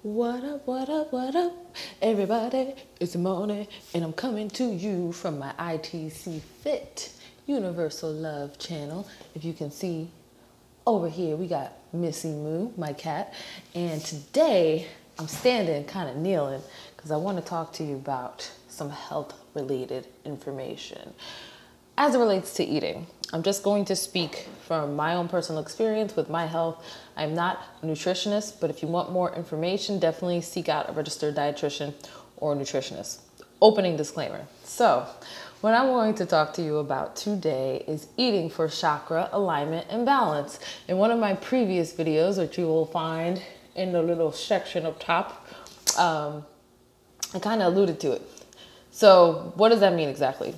What up, what up, what up, everybody? It's the morning, and I'm coming to you from my ITC Fit Universal Love channel. If you can see over here, we got Missy Moo, my cat, and today I'm standing, kind of kneeling, because I want to talk to you about some health-related information. As it relates to eating, I'm just going to speak from my own personal experience with my health. I'm not a nutritionist, but if you want more information, definitely seek out a registered dietitian or nutritionist. Opening disclaimer. So, what I'm going to talk to you about today is eating for chakra alignment and balance. In one of my previous videos, which you will find in the little section up top, I kind of alluded to it. So, what does that mean exactly?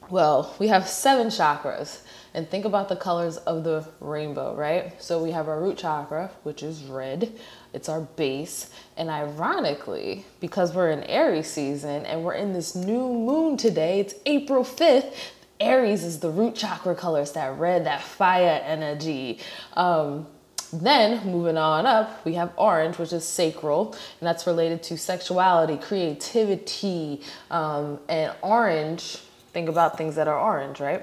Well, we have 7 chakras, and think about the colors of the rainbow, right? So we have our root chakra, which is red. It's our base. And ironically, because we're in Aries season and we're in this new moon today, it's April 5th, Aries is the root chakra color. It's that red, that fire energy. Then moving on up, we have orange, which is sacral, and that's related to sexuality, creativity, and orange. Think about things that are orange, right?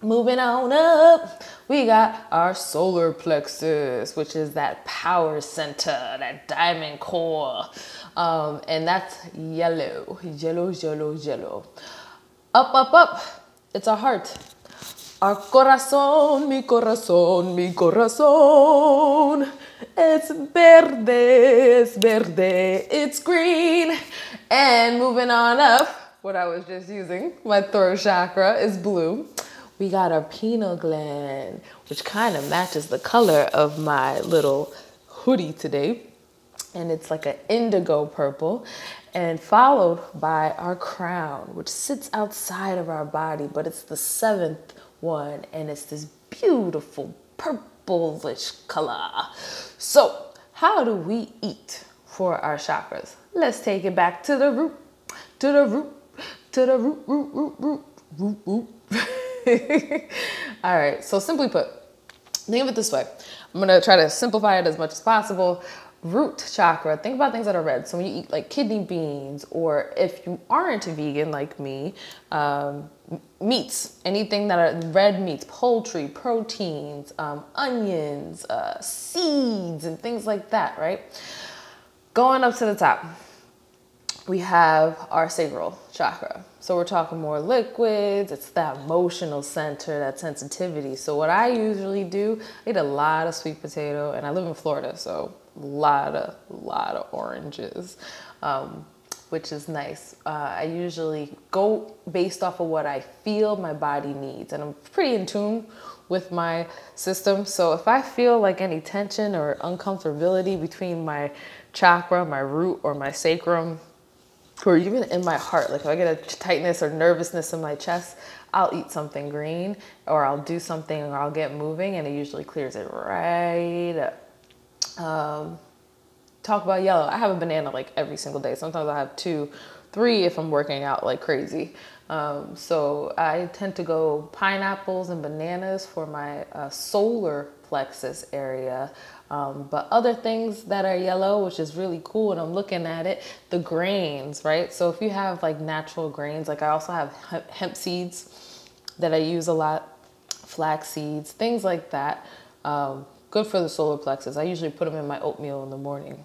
Moving on up, we got our solar plexus, which is that power center, that diamond core. And that's yellow, yellow, yellow, yellow. Up, up, up, it's our heart. Our corazón, mi corazón, mi corazón. It's verde, it's green. And moving on up, what I was just using, my throat chakra, is blue. We got our pineal gland, which kind of matches the color of my little hoodie today. And it's like an indigo purple, and followed by our crown, which sits outside of our body, but it's the 7th one, and it's this beautiful purplish color. So how do we eat for our chakras? Let's take it back to the root, to the root, to the root. All right, so simply put, think of it this way. I'm gonna try to simplify it as much as possible. Root chakra, think about things that are red. So when you eat like kidney beans, or if you aren't vegan like me, meats, anything that are red meats, poultry, proteins, onions, seeds, and things like that, right? Going up to the top, we have our sacral chakra. So we're talking more liquids. It's that emotional center, that sensitivity. So what I usually do, I eat a lot of sweet potato, and I live in Florida, so a lot of oranges, which is nice. I usually go based off of what I feel my body needs, and I'm pretty in tune with my system. So if I feel like any tension or uncomfortability between my chakra, my root, or my sacrum, or even in my heart, like if I get a tightness or nervousness in my chest, I'll eat something green, or I'll do something, or I'll get moving, and it usually clears it right up. Talk about yellow. I have a banana like every single day. Sometimes I have 2, 3 if I'm working out like crazy. So I tend to go pineapples and bananas for my solar plexus area. But other things that are yellow, which is really cool, and I'm looking at it, the grains, right? So if you have like natural grains, like I also have hemp seeds that I use a lot, flax seeds, things like that. Good for the solar plexus. I usually put them in my oatmeal in the morning.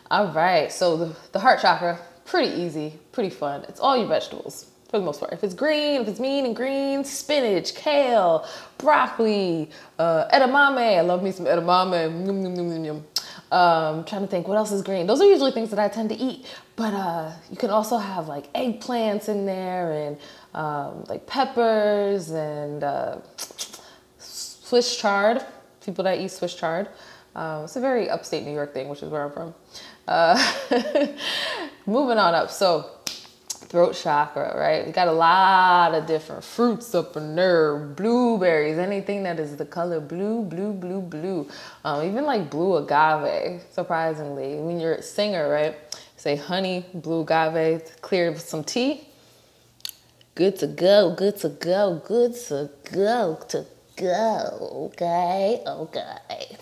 All right, so the heart chakra, pretty easy, pretty fun. It's all your vegetables for the most part. If it's green, if it's mean and green, spinach, kale, broccoli, edamame. I love me some edamame. Trying to think what else is green. Those are usually things that I tend to eat, but you can also have like eggplants in there, and like peppers, and Swiss chard. People that eat Swiss chard. It's a very upstate New York thing, which is where I'm from. Moving on up. So throat chakra, right? We got a lot of different fruits up in there, blueberries, anything that is the color blue, blue, blue, blue. Even like blue agave, surprisingly. When you're a singer, right? Say honey, blue agave, clear with some tea. Good to go, good to go, good to go, okay, okay.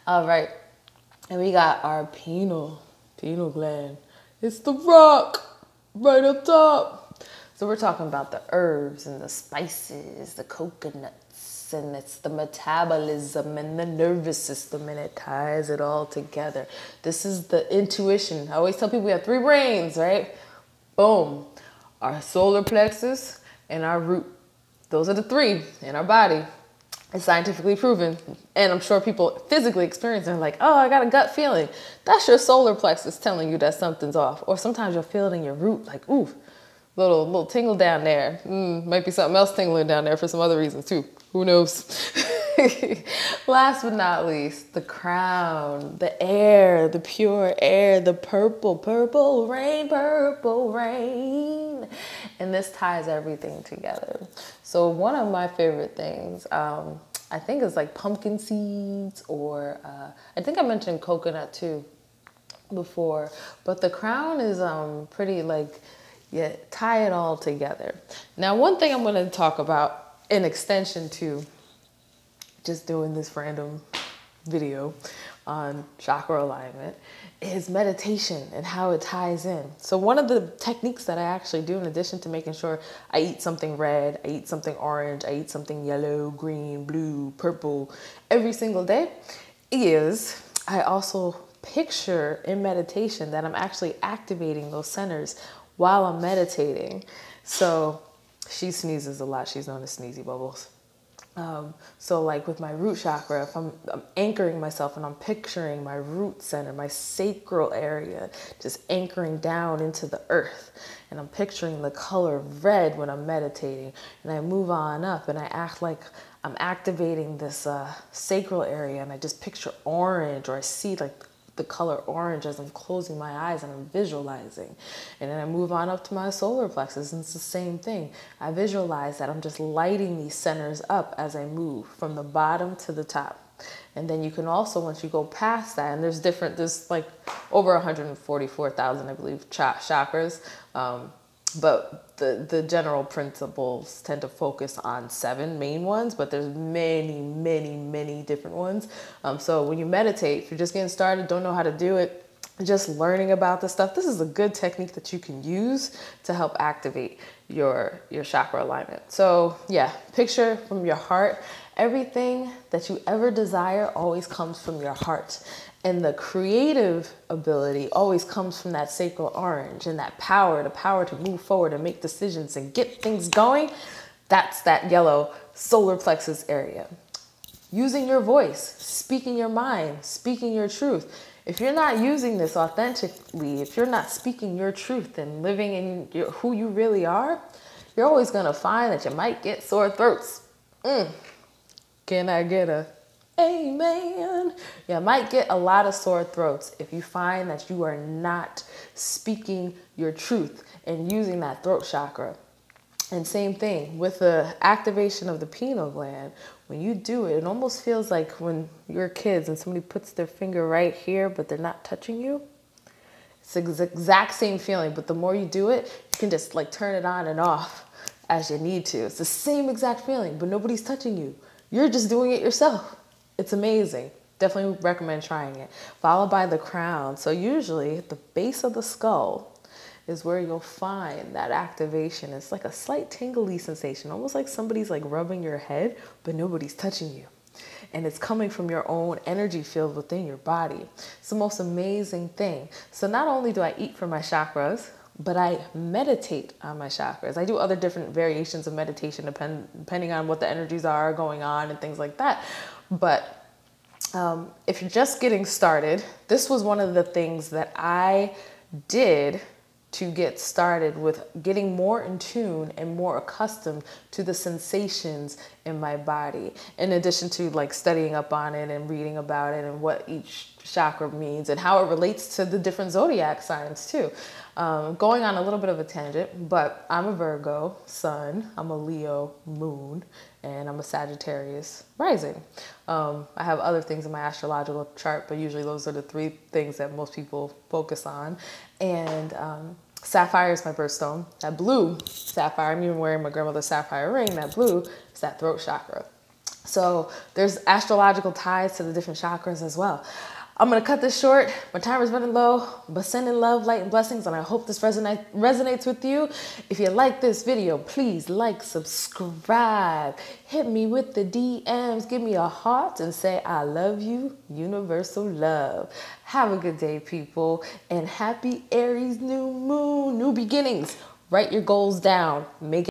All right, and we got our pineal pineal gland. It's the rock right up top. So we're talking about the herbs and the spices, the coconuts, and it's the metabolism and the nervous system, and it ties it all together. This is the intuition. I always tell people we have 3 brains, right? Boom. Our solar plexus and our root. Those are the 3 in our body. It's scientifically proven. And I'm sure people physically experience it, like, oh, I got a gut feeling. That's your solar plexus telling you that something's off. Or sometimes you'll feel it in your root, like, ooh, little tingle down there. Might be something else tingling down there for some other reasons too. Who knows? Last but not least, the crown, the air, the pure air, the purple rain, purple rain. And this ties everything together. So one of my favorite things, I think is like pumpkin seeds, or I think I mentioned coconut too before, but the crown is pretty like, yeah, tie it all together. Now, one thing I'm going to talk about in extension to just doing this random video on chakra alignment is meditation and how it ties in. So one of the techniques that I actually do, in addition to making sure I eat something red, I eat something orange, I eat something yellow, green, blue, purple every single day, is I also picture in meditation that I'm actually activating those centers while I'm meditating. So she sneezes a lot. She's known as Sneezy Bubbles. So like with my root chakra, if I'm anchoring myself and I'm picturing my root center, my sacral area, just anchoring down into the earth, and I'm picturing the color red when I'm meditating, and I move on up and I act like I'm activating this sacral area, and I just picture orange, or I see like the color orange as I'm closing my eyes and I'm visualizing. And then I move on up to my solar plexus, and it's the same thing. I visualize that I'm just lighting these centers up as I move from the bottom to the top. And then you can also, once you go past that, and there's like over 144,000, I believe, chakras. But the general principles tend to focus on 7 main ones, but there's many different ones. So when you meditate, if you're just getting started, don't know how to do it, just learning about this stuff, this is a good technique that you can use to help activate your chakra alignment. So yeah, picture from your heart. Everything that you ever desire always comes from your heart. And the creative ability always comes from that sacral orange, and that power, the power to move forward and make decisions and get things going. That's that yellow solar plexus area. Using your voice, speaking your mind, speaking your truth. If you're not using this authentically, if you're not speaking your truth and living in who you really are, you're always going to find that you might get sore throats. Can I get a amen? You might get a lot of sore throats if you find that you are not speaking your truth and using that throat chakra. And same thing with the activation of the pineal gland. When you do it, it almost feels like when you're kids and somebody puts their finger right here, but they're not touching you. It's the exact same feeling, but the more you do it, you can just like turn it on and off as you need to. It's the same exact feeling, but nobody's touching you. You're just doing it yourself. It's amazing. Definitely recommend trying it. Followed by the crown. So usually at the base of the skull is where you'll find that activation. It's like a slight tingly sensation, almost like somebody's like rubbing your head, but nobody's touching you. And it's coming from your own energy field within your body. It's the most amazing thing. So not only do I eat for my chakras, but I meditate on my chakras. I do other different variations of meditation depending on what the energies are going on and things like that. But if you're just getting started, this was one of the things that I did to get started with getting more in tune and more accustomed to the sensations in my body, in addition to like studying up on it and reading about it and what each chakra means and how it relates to the different zodiac signs too. Going on a little bit of a tangent, but I'm a Virgo sun, I'm a Leo moon, and I'm a Sagittarius rising. I have other things in my astrological chart, but usually those are the 3 things that most people focus on. And sapphire is my birthstone. That blue sapphire, I'm even wearing my grandmother's sapphire ring, that blue is that throat chakra. So there's astrological ties to the different chakras as well. I'm going to cut this short. My timer's running low, but sending love, light, and blessings, and I hope this resonates with you. If you like this video, please like, subscribe, hit me with the DMs, give me a heart, and say I love you, universal love. Have a good day, people, and happy Aries new moon, new beginnings. Write your goals down. Make